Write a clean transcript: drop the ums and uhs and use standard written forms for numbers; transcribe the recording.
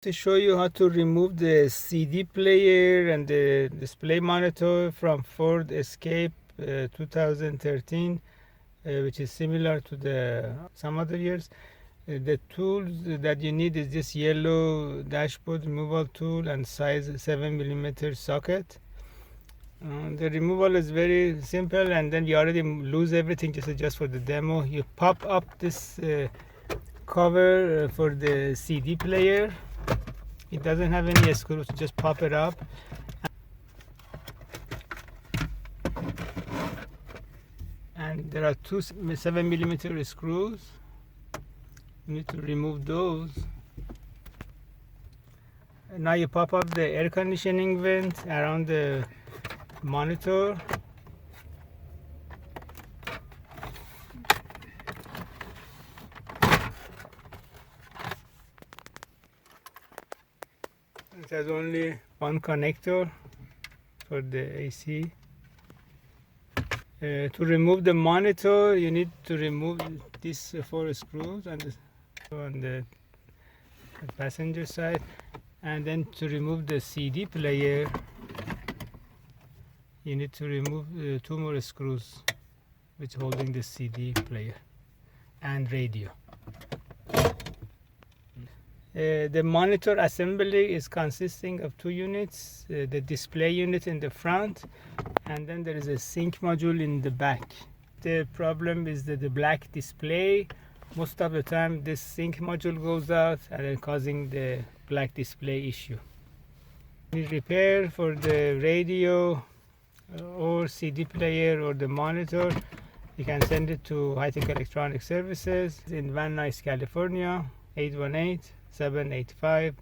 To show you how to remove the CD player and the display monitor from Ford Escape 2013, which is similar to the some other years. The tools that you need is this yellow dashboard removal tool and size 7mm socket. The removal is very simple, and then you already lose everything. Just for the demo, you pop up this cover for the CD player. It doesn't have any screws, just pop it up. And there are two 7mm screws. You need to remove those. And now you pop up the air conditioning vent around the monitor. It has only one connector for the AC. To remove the monitor, you need to remove these 4 screws on the passenger side, and then to remove the CD player, you need to remove 2 more screws which holding the CD player and radio. The monitor assembly is consisting of 2 units, the display unit in the front, and then there is a sync module in the back. The problem is that the black display, most of the time this sync module goes out and then causing the black display issue. Repair for the radio or CD player or the monitor, you can send it to High Tech Electronic Services in Van Nuys, California, 818-785-8085.